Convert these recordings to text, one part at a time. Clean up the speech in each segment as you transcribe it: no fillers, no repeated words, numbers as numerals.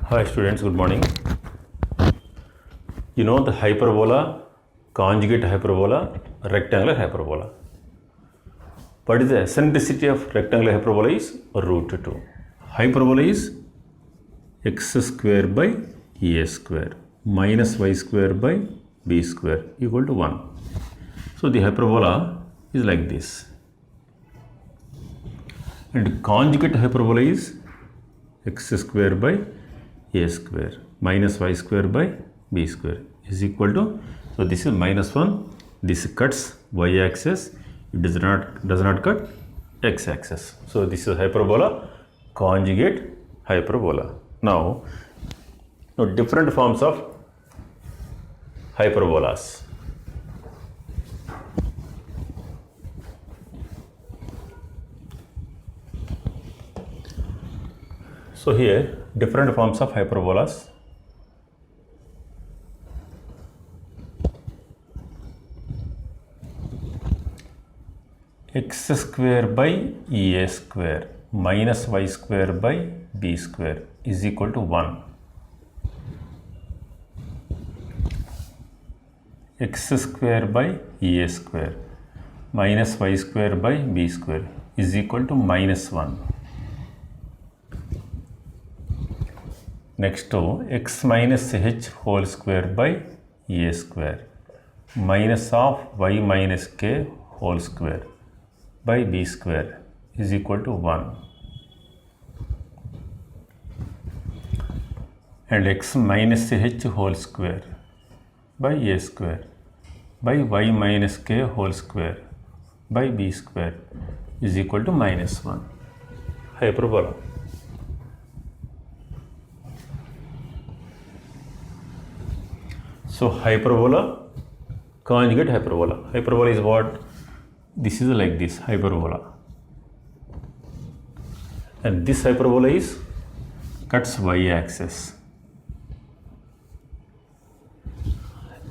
Hi students, good morning. You know the hyperbola, conjugate hyperbola, rectangular hyperbola. What is the eccentricity of rectangular hyperbola is root 2. Hyperbola is x square by a square minus y square by b square equal to 1. So the hyperbola is like this. And conjugate hyperbola is x square by a square minus y square by b square is equal to, so this is minus 1, this cuts y axis, it does not cut x axis. So this is hyperbola, conjugate hyperbola. Now different forms of hyperbolas. So here different forms of hyperbolas. X square by a square minus y square by b square is equal to 1. X square by a square minus y square by b square is equal to minus 1. Next to x minus h whole square by a square minus of y minus k whole square by b square is equal to 1. And x minus h whole square by a square by y minus k whole square by b square is equal to minus 1. Hyperbola. So hyperbola, conjugate hyperbola. Hyperbola is what? This is like this, hyperbola. And this hyperbola is cuts y axis.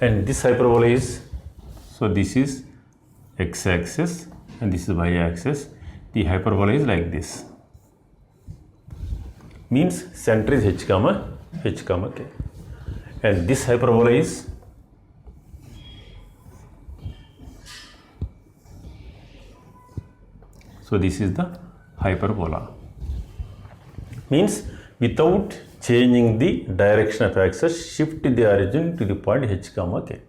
And this hyperbola is, so this is x axis and this is y axis. The hyperbola is like this. Means center is h comma k. And this hyperbola is so this is the hyperbola. Means without changing the direction of axis, shift the origin to the point h comma k.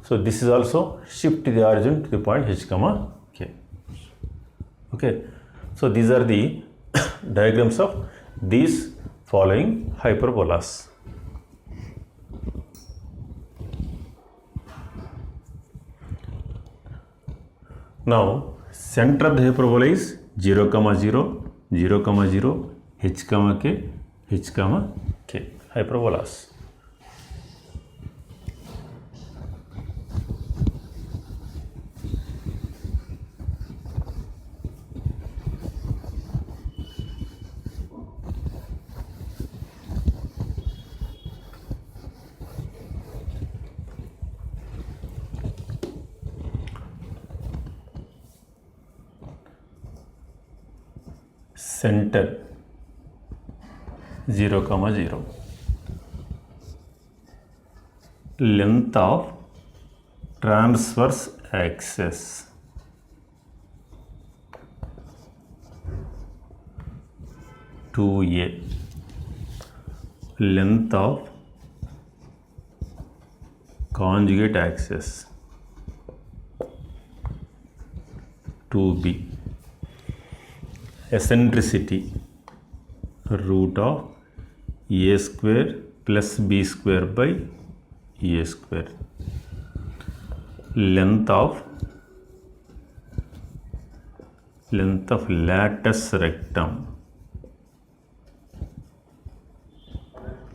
So this is also shift the origin to the point h comma k. Okay. So these are the diagrams of these following hyperbolas. Now center of the hyperbola is 0, 0, 0, 0, h, k, h, k. Hyperbolas. Center 0, 0. Length of transverse axis 2a. Length of conjugate axis 2b. Eccentricity root of a square plus b square by a square. Length of lattice rectum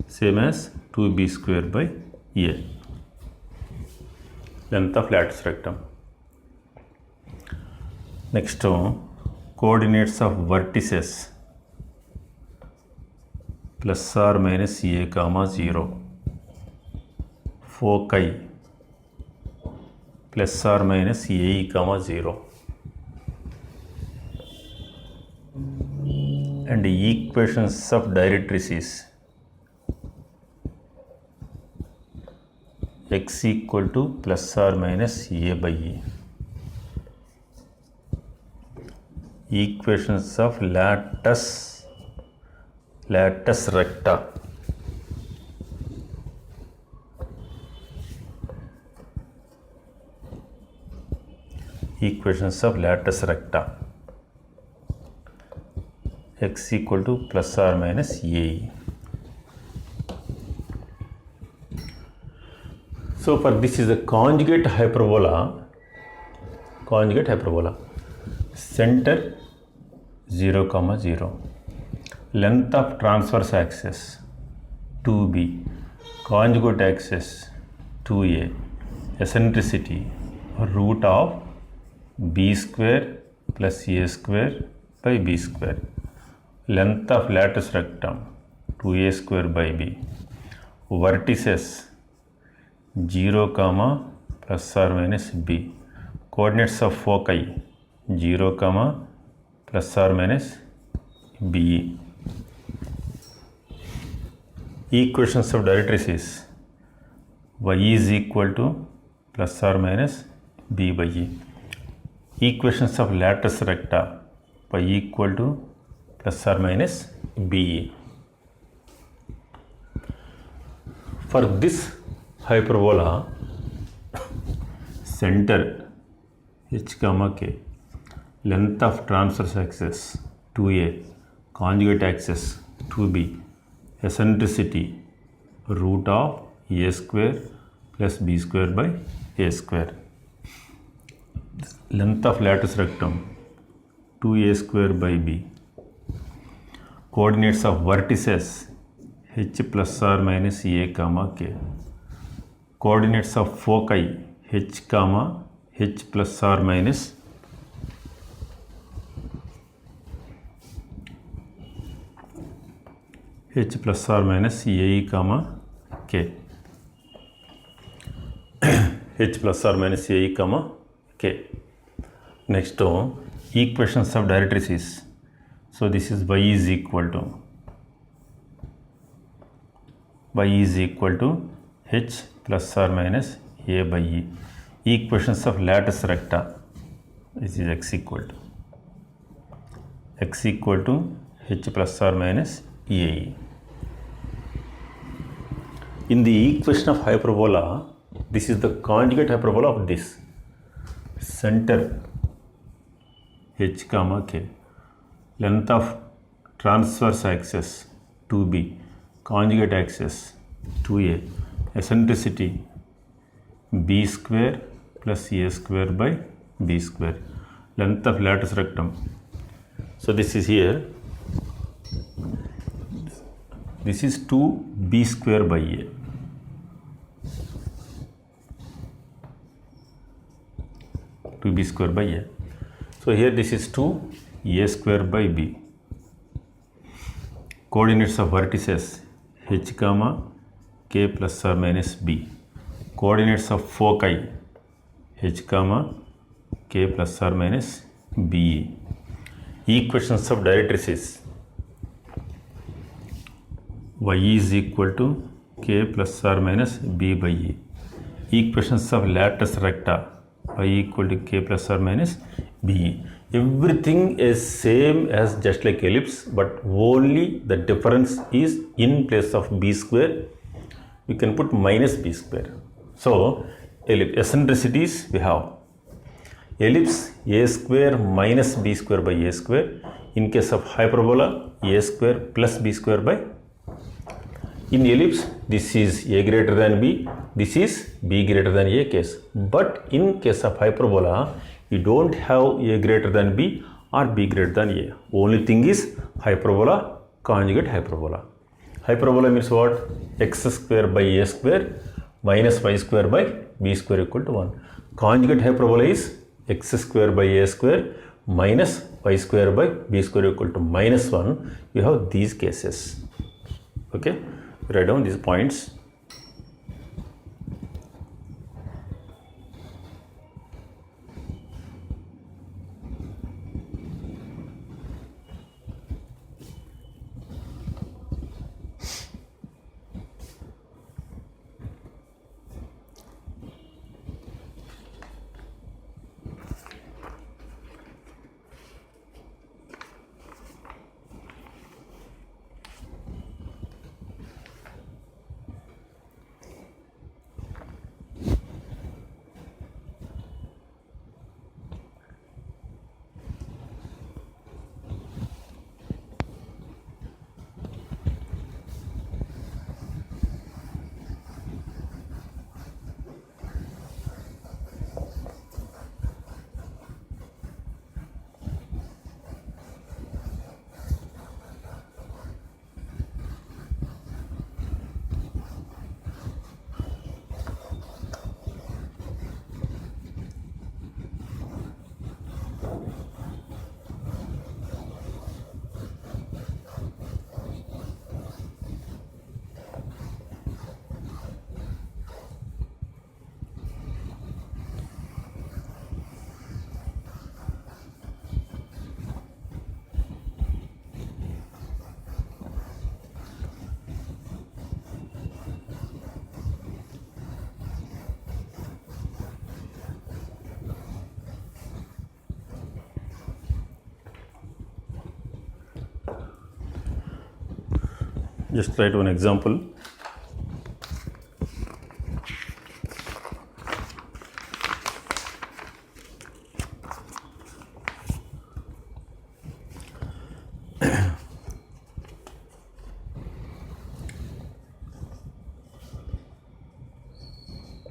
same as 2b square by a. Length of lattice rectum. Next coordinates of vertices plus or minus a comma 0. Foci plus or minus a comma 0. And equations of directrices x equal to plus or minus a by e. Equations of lattice recta. Equations of lattice recta. X equal to plus or minus a. So for this is a conjugate hyperbola. Center 0, 0. Length of transverse axis 2b. Conjugate axis 2a. Eccentricity root of b square plus a square by b square. Length of lattice rectum 2a square by b. Vertices 0, plus or minus b. Coordinates of foci 0, plus or minus b. Equations of directrices y is equal to plus or minus b by e. Equations of lattice recta y equal to plus or minus b. For this hyperbola, center h, k, length of transverse axis 2a, conjugate axis 2b, eccentricity root of a square plus b square by a square. Length of lattice rectum 2a square by b. Coordinates of vertices h plus or minus a, k. Coordinates of foci h, h plus or minus h plus or minus a, k. h plus or minus a, k. Next, equations of directrices. So this is y is equal to h plus or minus a by e. Equations of lattice recta. This is x equal to h plus or minus a. In the equation of hyperbola, this is the conjugate hyperbola of this. Center h, k. Length of transverse axis 2b, conjugate axis 2a, eccentricity b square plus a square by b square. Length of lattice rectum. So this is here. This is 2b square by a. b square by a. So here this is 2a square by b. Coordinates of vertices h, k plus or minus b. Coordinates of foci h, k plus or minus b. Equations of directrices y is equal to k plus or minus b by e. Equations of lattice recta y equal to k plus or minus b. Everything is same as just like ellipse, but only the difference is in place of b square we can put minus b square. So eccentricities we have ellipse a square minus b square by a square. In case of hyperbola, a square plus b square by. In ellipse, this is a greater than b, this is b greater than a case. But in case of hyperbola, you don't have a greater than b or b greater than a. Only thing is hyperbola, conjugate hyperbola. Hyperbola means what? X square by a square minus y square by b square equal to 1. Conjugate hyperbola is x square by a square minus y square by b square equal to minus 1. You have these cases. Okay, write down these points. Just write one example.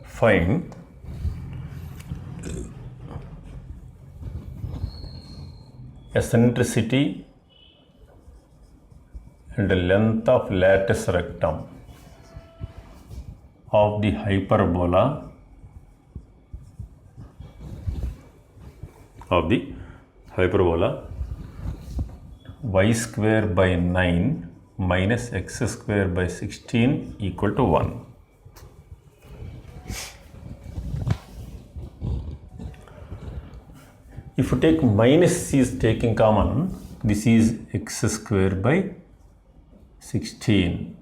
Find eccentricity and the length of lattice rectum of the hyperbola y square by 9 minus x square by 16 equal to 1. If you take minus is taking common, this is x square by 16.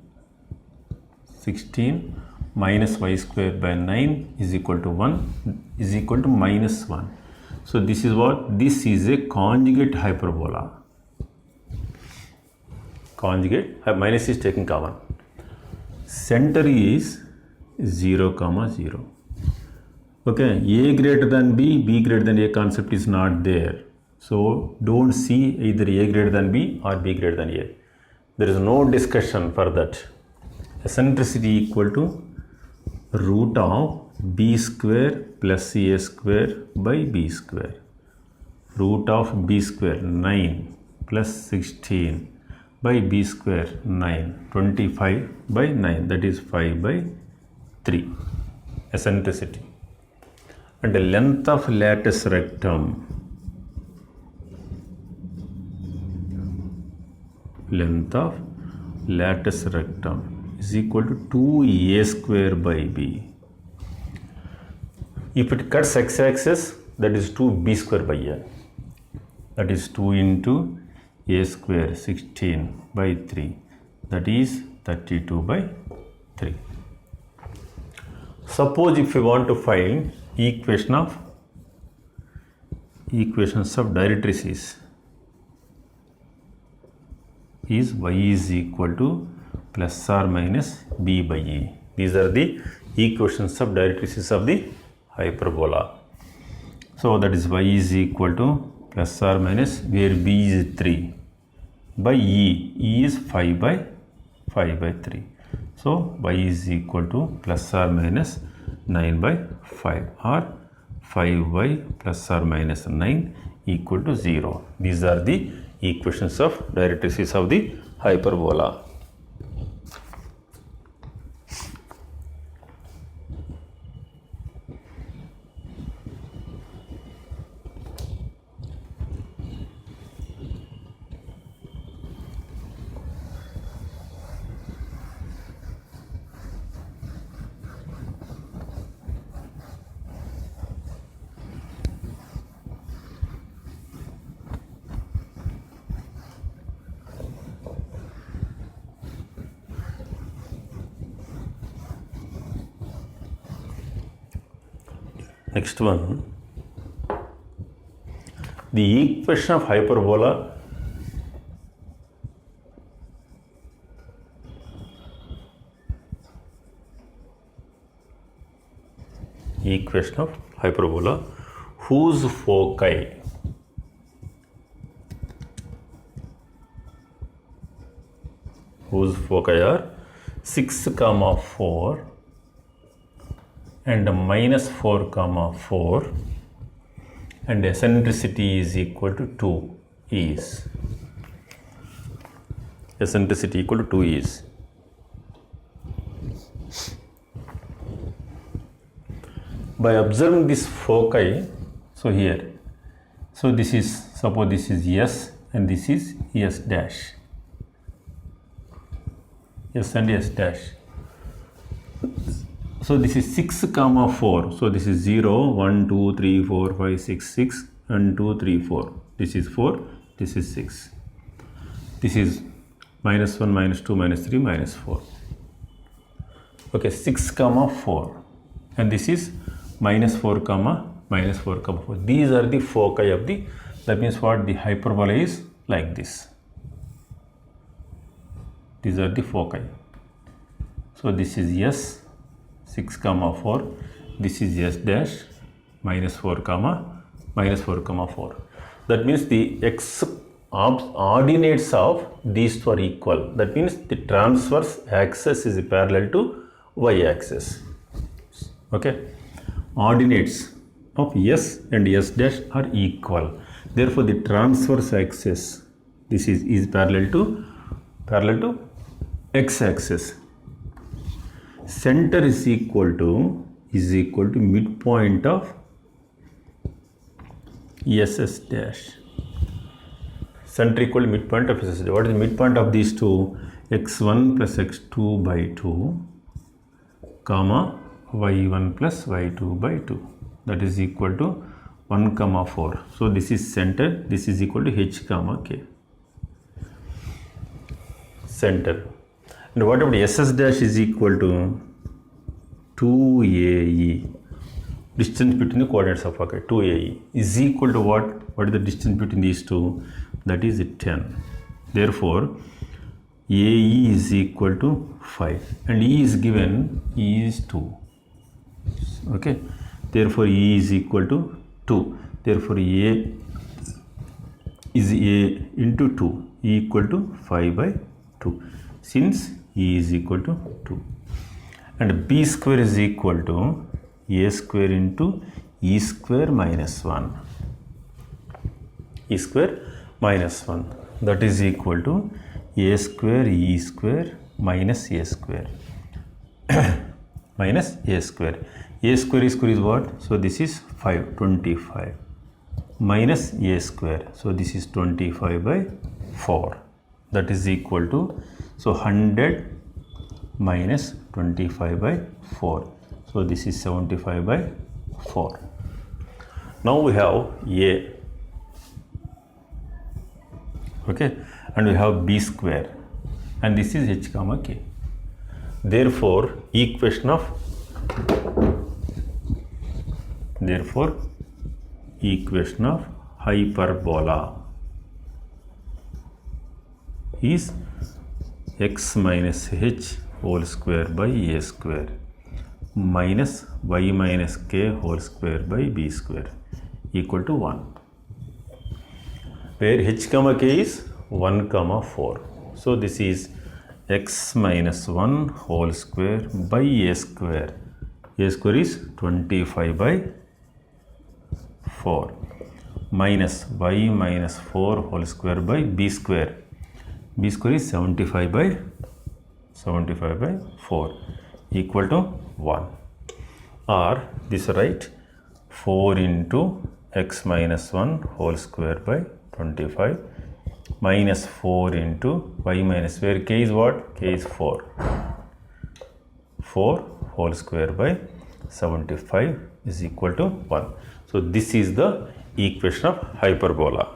16 minus y square by 9 is equal to 1 is equal to minus 1. So this is what? This is a conjugate hyperbola. Conjugate, minus is taking common. Center is 0, 0. Okay, a greater than b greater than a concept is not there. So don't see either a greater than b or b greater than a. There is no discussion for that. Eccentricity equal to root of b square plus a square by b square. Root of b square 9 plus 16 by b square 9, 25 by 9, that is 5 by 3. Eccentricity. And the length of lattice rectum, is equal to 2a square by b. If it cuts x-axis, that is 2b square by a. That is 2 into a square 16 by 3. That is 32 by 3. Suppose if you want to find equations of directrices is y is equal to plus or minus b by a. These are the equations of directrices of the hyperbola. So that is y is equal to plus or minus, where b is 3 by e is 5 by 3. So y is equal to plus or minus 9 by 5 or 5y plus or minus 9 equal to 0. These are the equations of directrices of the hyperbola. Next one, the equation of hyperbola whose foci are 6, 4 and minus 4, 4 and eccentricity is equal to 2 is. Eccentricity equal to 2 is. By observing this foci, so here, so this is, suppose this is S and this is S dash. S and S dash. So this is 6, 4. So this is 0, 1, 2, 3, 4, 5, 6, 6 and 2, 3, 4. This is 4, this is 6. This is minus 1, minus 2, minus 3, minus 4. Okay, 6, 4. And this is minus 4, minus 4, 4. These are the foci of the, that means what, the hyperbola is like this. These are the foci. So this is S 6 comma 4. This is S dash minus 4 comma 4. That means the x ordinates of these two are equal. That means the transverse axis is parallel to y axis. Okay, ordinates of S and S dash are equal. Therefore, the transverse axis, this is parallel to x axis. Center is equal to midpoint of SS dash. Center equal to midpoint of SS dash. What is the midpoint of these two? x1 plus x2 by 2 comma y1 plus y2 by 2. That is equal to 1 comma 4. So this is center. This is equal to h comma k. Center. And what about SS dash is equal to 2AE. Distance between the coordinates of foci, 2AE is equal to what? What is the distance between these two? That is 10. Therefore, AE is equal to 5 and E is given, E is 2. Okay. Therefore, E is equal to 2. Therefore, A is A into 2, E equal to 5 by 2. Since E is equal to 2. And B square is equal to A square into E square minus 1. E square minus 1. That is equal to A square E square minus A square. Minus A square. A square is what? So this is 25 minus A square. So this is 25 by 4. That is equal to, so 100 minus 25 by 4. So this is 75 by 4. Now we have A. Okay. And we have B square. And this is h comma k. Therefore, equation of hyperbola is x minus h whole square by a square minus y minus k whole square by b square equal to 1. Where h comma k is 1 comma 4. So this is x minus 1 whole square by a square. A square is 25 by 4 minus y minus 4 whole square by b square. B square is 75 by 4 equal to 1. Or this right, 4 into x minus 1 whole square by 25 minus 4 into y minus, where k is what? K is 4. 4 whole square by 75 is equal to 1. So this is the equation of hyperbola.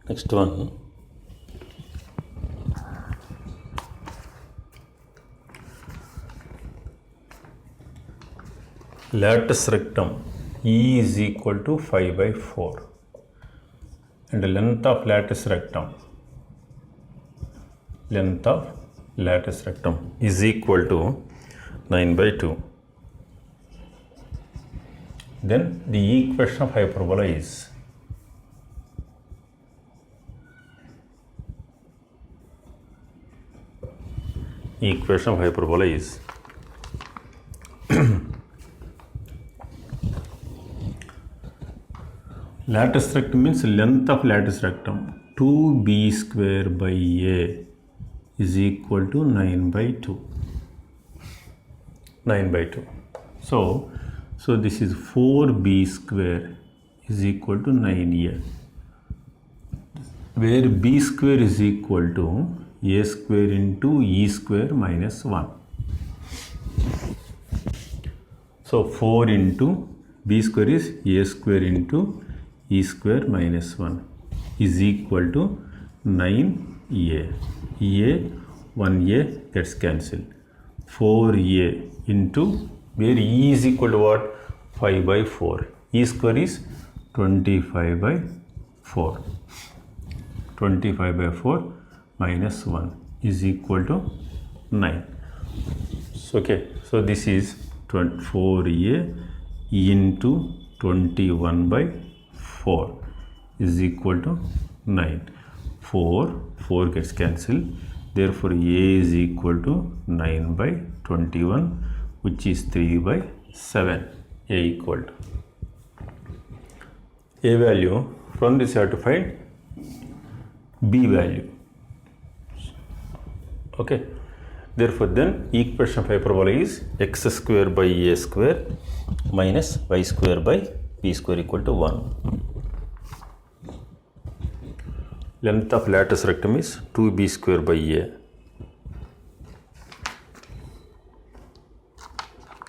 Next one, latus rectum E is equal to 5 by 4 and the length of lattice rectum is equal to 9 by 2. Then the equation of hyperbola is lattice rectum means length of lattice rectum 2b square by a is equal to 9 by 2. So this is 4b square is equal to 9a, where b square is equal to a square into e square minus 1. So 4 into b square is a square into e square minus 1 is equal to 9a. 1a gets cancelled. 4a into, where e is equal to what? 5 by 4. E square is 25 by 4. 25 by 4 minus 1 is equal to 9. So this is 4a into 21 by 4 is equal to 9. 4 gets cancelled. Therefore, a is equal to 9 by 21, which is 3 by 7. A equal to a value. From this, you have to find b value. Okay. Therefore, then equation of hyperbola is x square by a square minus y square by b square equal to 1. Length of lattice rectum is 2b square by a,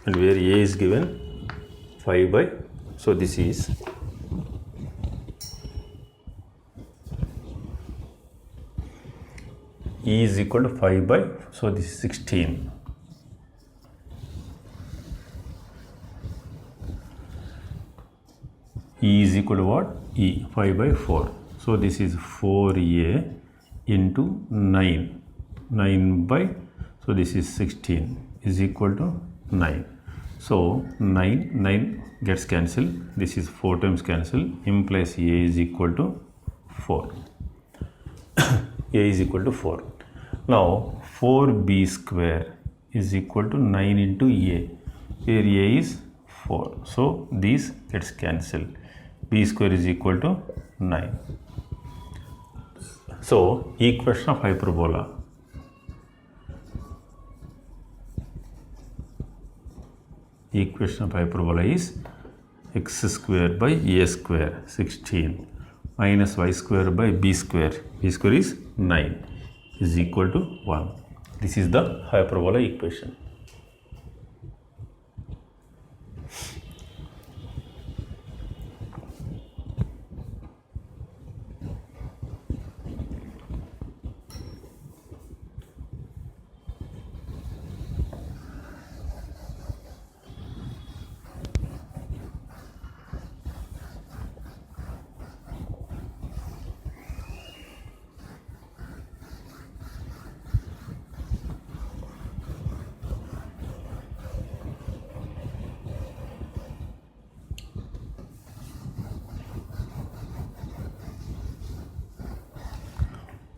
and where a is given 5 by, so this is e is equal to 5 by, so this is 16. E is equal to what? E, 5 by 4. So this is 4a into 9 by, so this is 16 is equal to 9. So 9 gets cancelled. This is 4 times cancelled, implies a is equal to 4. A is equal to 4. Now 4b square is equal to 9 into a, where a is 4. So this gets cancelled. B square is equal to 9. So equation of hyperbola is x square by a square 16 minus y square by b square is 9 is equal to 1. This is the hyperbola equation.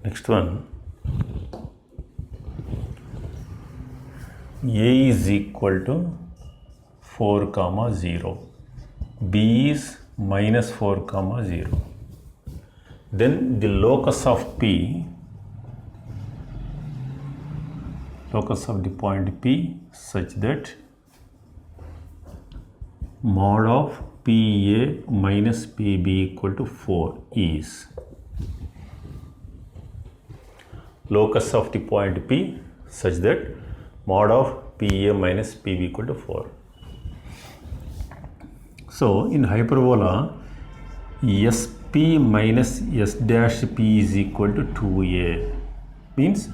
Next one, a is equal to 4 comma 0, b is minus 4 comma 0. Then the locus of the point P such that mod of PA minus PB equal to 4 is locus of the point P such that mod of PA minus PB equal to 4. So in hyperbola, SP minus S dash P is equal to 2A, means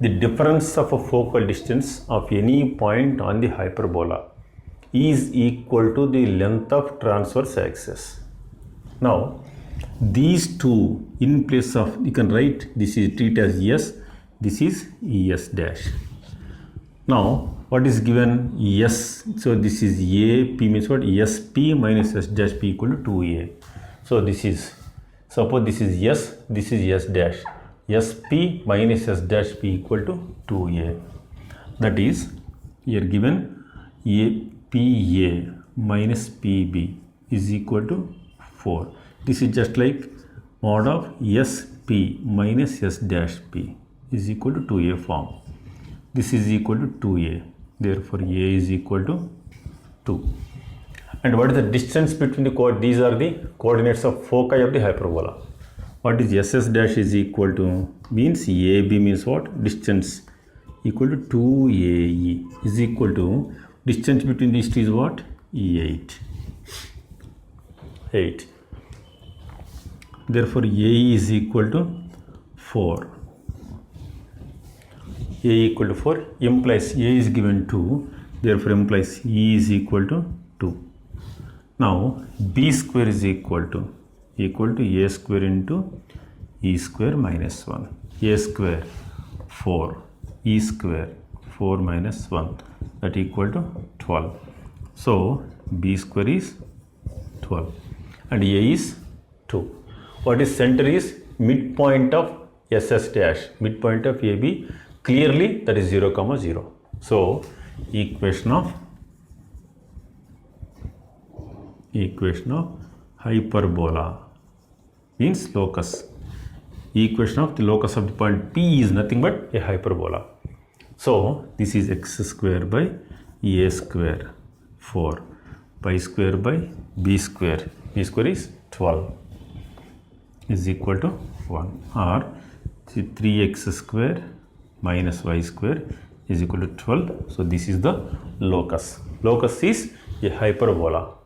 the difference of a focal distance of any point on the hyperbola is equal to the length of transverse axis. Now these two in place of, you can write this is treat as S, this is S dash. Now what is given? S, so this is A, P means what? SP minus S dash P equal to 2A. So this is, suppose this is S, this is S dash. SP minus S dash P equal to 2A. That is, here given PA minus PB is equal to 4. This is just like mod of SP minus S dash P is equal to 2A form. This is equal to 2A. Therefore, A is equal to 2. And what is the distance between the these are the coordinates of foci of the hyperbola. What is SS dash is equal to, means AB means what? Distance equal to 2AE is equal to, distance between these two is what? 8. Therefore, A is equal to 4. A equal to 4 implies A is given 2, therefore implies E is equal to 2. Now B square is equal to A square into E square minus 1. A square 4, E square 4 minus 1, that equal to 12. So B square is 12 and A is 2. What is center is midpoint of SS dash, midpoint of AB, clearly that is 0, 0. So equation of hyperbola means locus. Equation of the locus of the point P is nothing but a hyperbola. So this is x square by A square 4 pi square by B square. B square is 12 is equal to 1, or 3x square minus y square is equal to 12. So this is the locus. Locus is a hyperbola.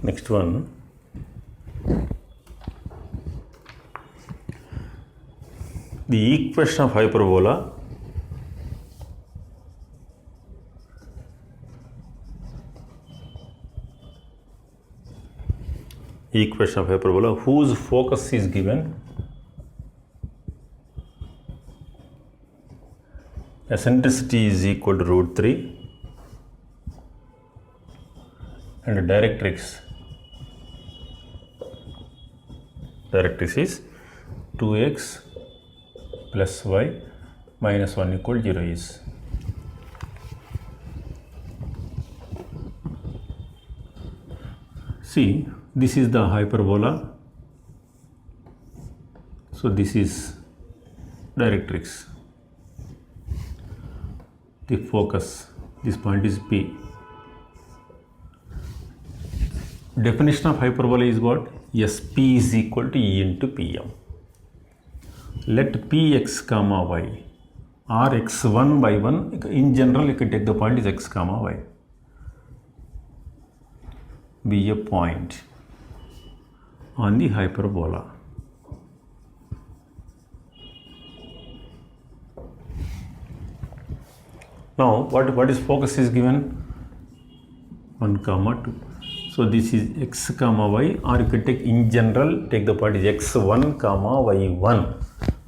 Next one, the equation of hyperbola whose focus is given, eccentricity is equal to root 3 and directrix is 2x plus y minus 1 equal 0 is. See, this is the hyperbola. So this is directrix. The focus, this point is P. Definition of hyperbola is what? SP is equal to E into PM. Let Px comma y or x1 by 1, in general you can take the point is x comma y, be a point on the hyperbola. Now what is focus is given? 1 comma 2. So this is x comma y, or you can take in general, take the point is x1 comma y1.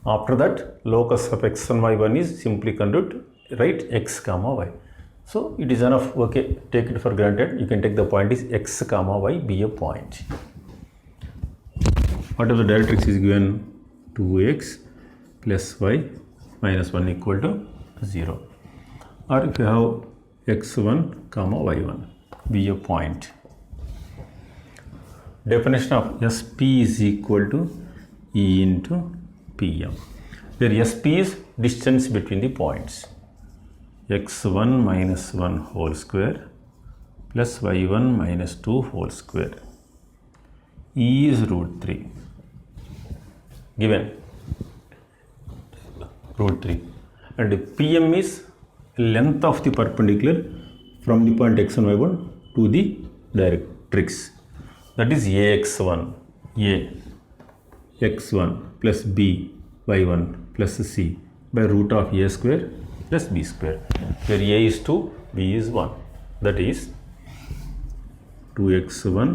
After that, locus of x and y1 is simply convert, right, x comma y. So it is enough. Okay, take it for granted. You can take the point is x comma y be a point. What if the directrix is given 2x plus y minus 1 equal to 0? Or if you have x1 comma y1 be a point. Definition of SP is equal to E into PM, where SP is distance between the points. x1 minus 1 whole square plus y1 minus 2 whole square. E is root 3, given root 3, and PM is length of the perpendicular from the point x1 y1 to the directrix, that is ax1, a x1 plus b y1 plus c by root of a square plus b square, where a is 2, b is 1, that is 2x1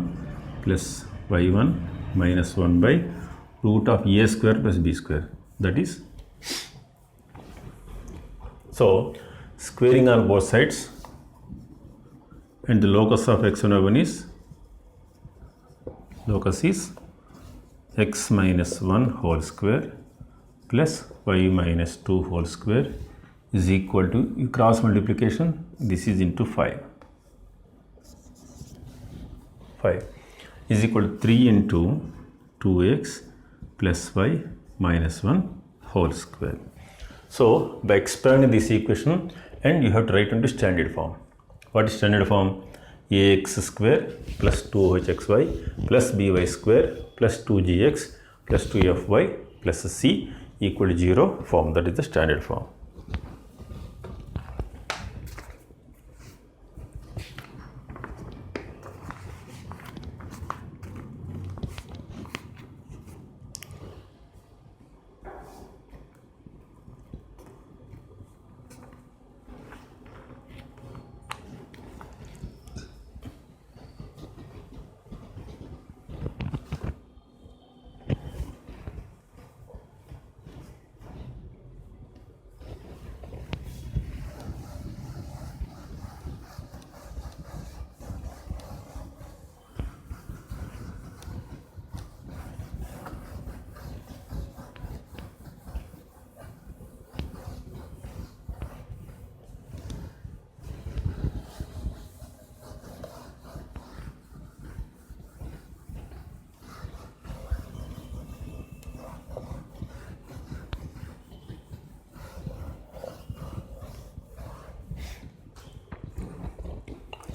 plus y1 minus 1 by root of a square plus b square, that is, so squaring on both sides, and the locus of x1 y1 is, locus is x minus 1 whole square plus y minus 2 whole square is equal to, cross multiplication, this is into 5 is equal to 3 into 2x plus y minus 1 whole square. So by expanding this equation, and you have to write into standard form. What is standard form? Ax square plus 2hxy plus by square plus 2gx plus 2fy plus c equal to 0 form, that is the standard form.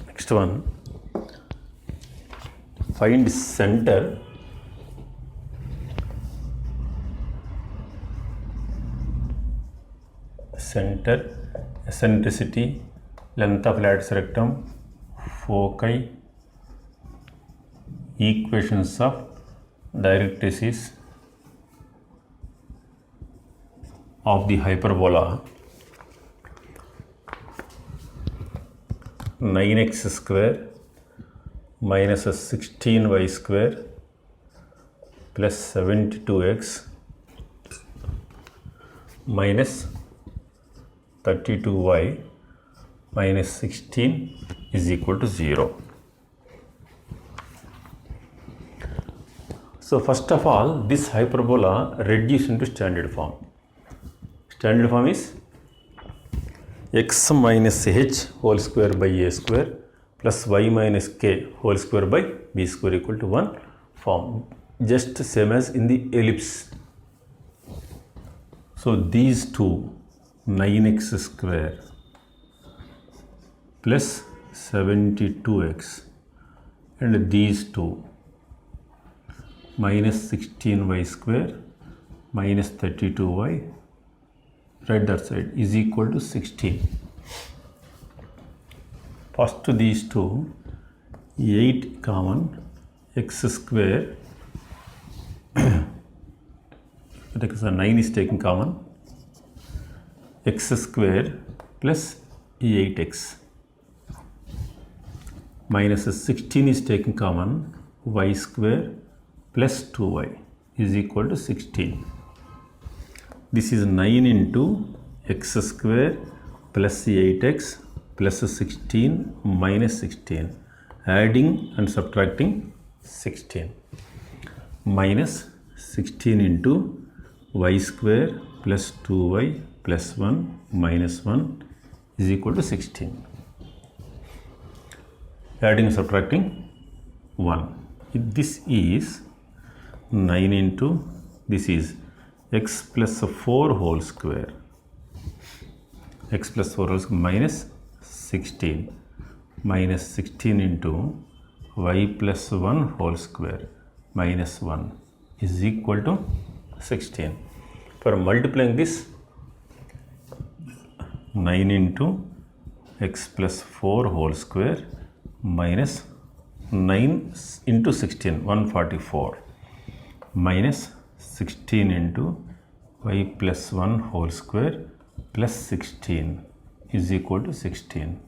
Next one, find center eccentricity, length of lattice rectum, foci, equations of directrices of the hyperbola 9x square minus 16y square plus 72x minus 32y minus 16 is equal to 0. So first of all, this hyperbola reduced into standard form. Standard form is x minus h whole square by a square plus y minus k whole square by b square equal to 1 form, just same as in the ellipse. So these two, 9x square plus 72x, and these two, minus 16y square minus 32y, right that side, is equal to 16. First to these two, 8 common, x square, because 9 is taken common, x square plus 8x minus 16 is taken common, y square plus 2y is equal to 16. This is 9 into x square plus 8x plus 16 minus 16, adding and subtracting 16, minus 16 into y square plus 2y plus 1 minus 1 is equal to 16. Adding and subtracting 1. This is 9 into, this is x plus 4 whole square. X plus 4 whole square minus 16 minus 16 into y plus 1 whole square minus 1 is equal to 16. For multiplying this, 9 into x plus 4 whole square minus 9 into 16, 144, minus 16 into y plus 1 whole square plus 16 is equal to 16.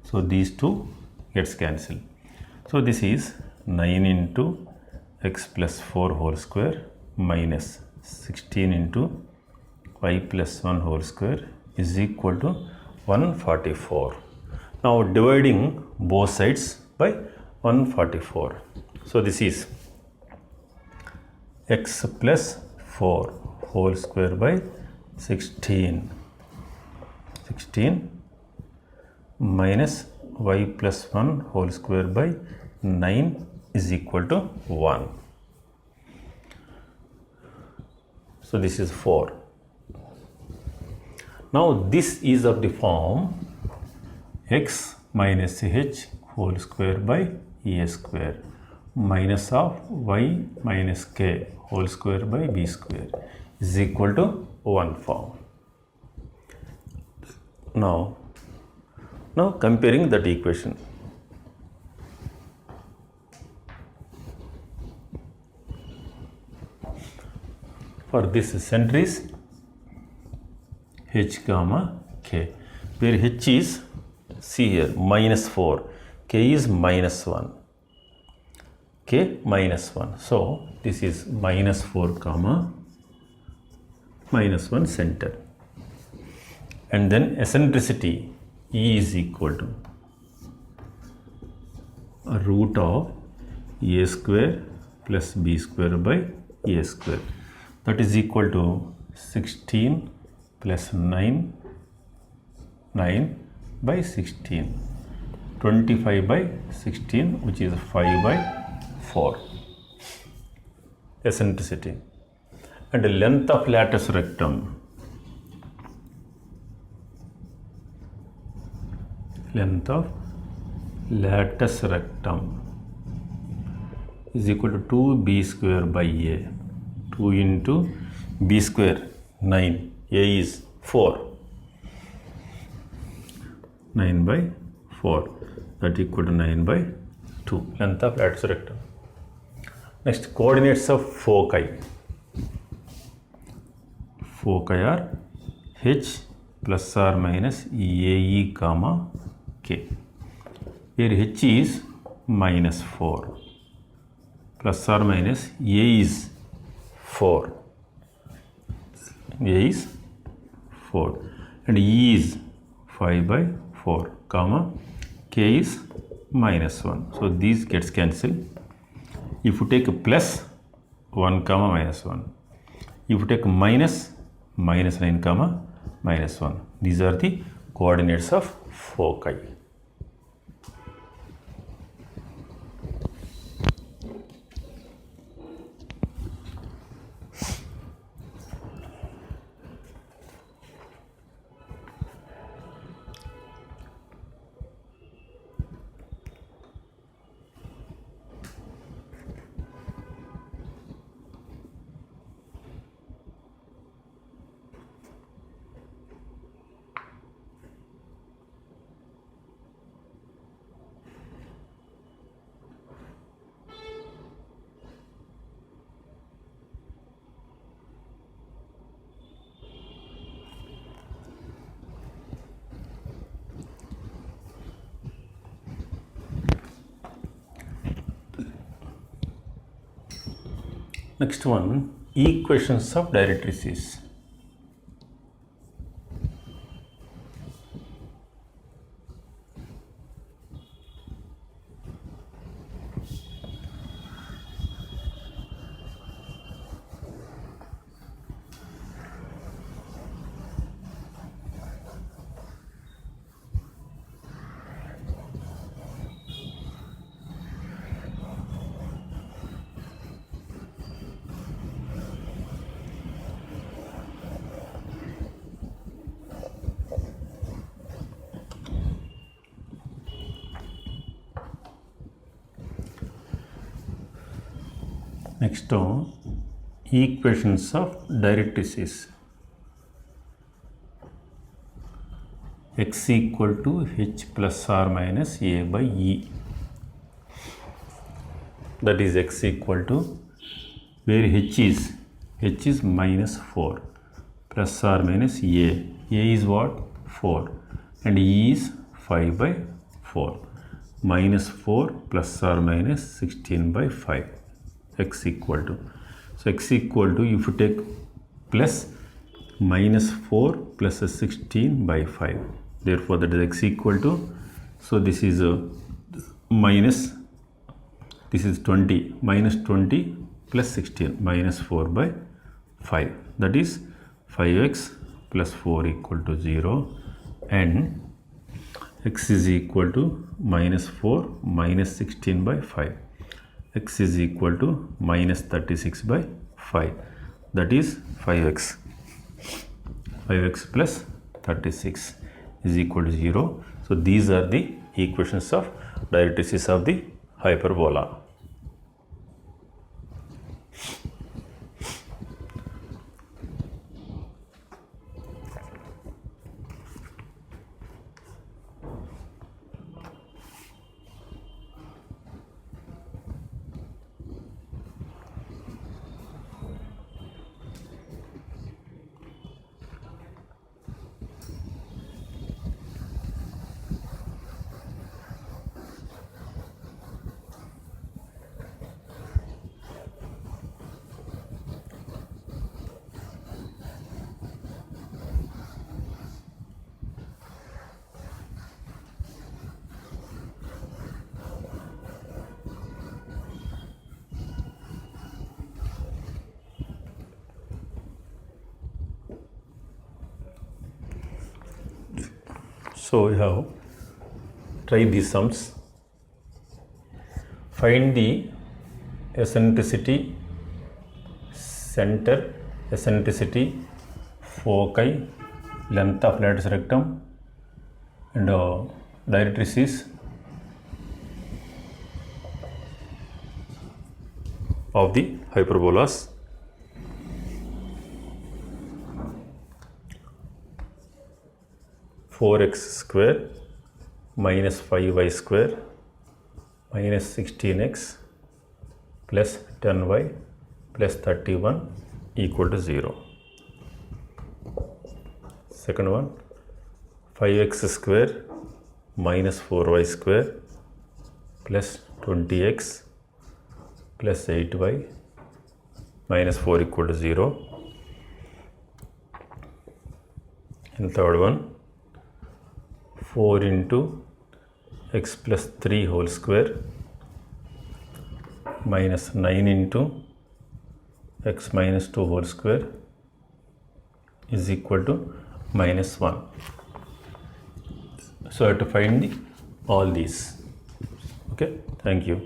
So these two gets cancelled. So this is 9 into x plus 4 whole square minus 16 into y plus 1 whole square is equal to 144. Now dividing both sides by 144. So this is x plus 4 whole square by 16 minus y plus 1 whole square by 9 is equal to 1. So this is 4. Now this is of the form x minus h whole square by a square minus of y minus k whole square by b square is equal to 1 form. Now comparing that equation. For this center is h comma k, where h is, see here, minus 4, k is minus 1, k minus 1. So this is minus 4 comma minus 1 center. And then eccentricity E is equal to a root of a square plus b square by a square. That is equal to 16 plus 9 by 16, 25 by 16, which is 5 by 4. Eccentricity. And the length of latus rectum. Length of latus rectum is equal to 2b square by a. 2 into b square, 9. A is 4. 9 by 4. That equal to 9 by 2. Length of latus rectum. Next, coordinates of foci. Foci are h plus or minus ae comma k, where h is minus 4, plus or minus a is 4, a is 4, and e is 5 by 4, comma k is minus 1. So these gets cancelled. If you take a plus, 1 comma minus 1. If you take a minus 9 comma minus 1. These are the coordinates of foci. Next one, equations of directrices. Next, equations of directrices. X equal to h plus or minus a by e. That is x equal to, where h is minus 4 plus or minus a. A is what? 4 and e is 5 by 4. Minus 4 plus or minus 16 by 5. X equal to. So x equal to, if you take plus minus 4 plus 16 by 5. Therefore, that is x equal to, so this is minus, this is 20, minus 20 plus 16, minus 4 by 5. That is 5x plus 4 equal to 0, and x is equal to minus 4 minus 16 by 5. X is equal to minus 36 by 5. That is 5x. 5x plus 36 is equal to 0. So these are the equations of directrices of the hyperbola. So we have tried these sums. Find the eccentricity, center, eccentricity, foci, length of latus rectum, and directrices of the hyperbolas. Four x square minus 5y square minus 16x plus 10y plus 31 equal to 0. Second one, 5x square minus 4y square plus 20x plus 8y minus 4 equal to 0. And third one, 4 into x plus 3 whole square minus 9 into x minus 2 whole square is equal to minus 1. So I have to find all these. Okay, thank you.